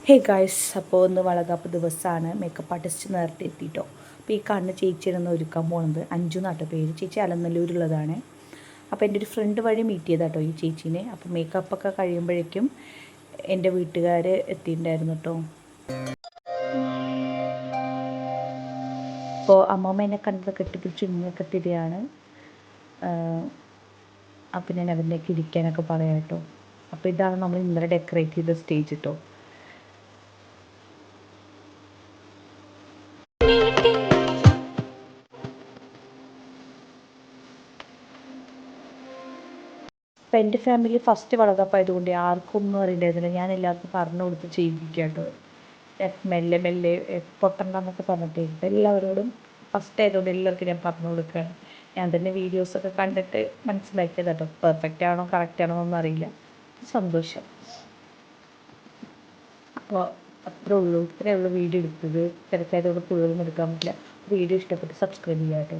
Hey guys, അപ്പോൾ ഒന്ന് വളകാപ്പ് ദിവസമാണ്. മേക്കപ്പ് ആർട്ടിസ്റ്റ് നേരത്തെ എത്തിയിട്ടോ. അപ്പോൾ ഈ കാണുന്ന ചേച്ചിയാണ് ഒരുക്കാൻ പോകുന്നത്. അഞ്ചു നാട്ടോ പേര്. ചേച്ചി അലനല്ലൂരുള്ളതാണ്. അപ്പോൾ എൻ്റെ ഒരു ഫ്രണ്ട് വഴി മീറ്റ് ചെയ്താട്ടോ ഈ ചേച്ചീനെ. അപ്പോൾ മേക്കപ്പൊക്കെ കഴിയുമ്പോഴേക്കും എൻ്റെ വീട്ടുകാർ എത്തിയിട്ടുണ്ടായിരുന്നു കേട്ടോ. അപ്പോൾ അമ്മമ്മ എന്നെ കണ്ടത് കെട്ടിപ്പിടിച്ച് ഇങ്ങനെയൊക്കെ തിരിയാണ്. അപ്പോൾ ഞാൻ അതിലേക്ക് ഇരിക്കാനൊക്കെ പറയാം കേട്ടോ. അപ്പോൾ ഇതാണ് നമ്മൾ ഇന്നലെ ഡെക്കറേറ്റ് ചെയ്ത സ്റ്റേജ് കേട്ടോ. അപ്പം എൻ്റെ ഫാമിലി ഫസ്റ്റ് വളകാപ്പായതുകൊണ്ട് ആർക്കും ഒന്നും അറിയണ്ടായിരുന്നില്ല. ഞാൻ എല്ലാവർക്കും പറഞ്ഞു കൊടുത്ത് ചെയ്യിപ്പിക്കുക കേട്ടോ. മെല്ലെ മെല്ലെ പൊട്ടണ്ടെന്നൊക്കെ പറഞ്ഞിട്ട് എല്ലാവരോടും ഫസ്റ്റ് ആയതുകൊണ്ട് എല്ലാവർക്കും ഞാൻ പറഞ്ഞു കൊടുക്കുകയാണ്. ഞാൻ തന്നെ വീഡിയോസൊക്കെ കണ്ടിട്ട് മനസ്സിലാക്കിയത് കേട്ടോ. പെർഫെക്റ്റ് ആണോ കറക്റ്റ് ആണോ എന്നൊന്നും അറിയില്ല. സന്തോഷം. അപ്പോൾ ഇത്രയേ ഉള്ളൂ വീഡിയോ എടുത്തത്. തിരക്കായതുകൊണ്ട് കൂടുതലൊന്നും എടുക്കാൻ പറ്റില്ല. വീഡിയോ ഇഷ്ടപ്പെട്ട് സബ്സ്ക്രൈബ് ചെയ്യാം കേട്ടോ.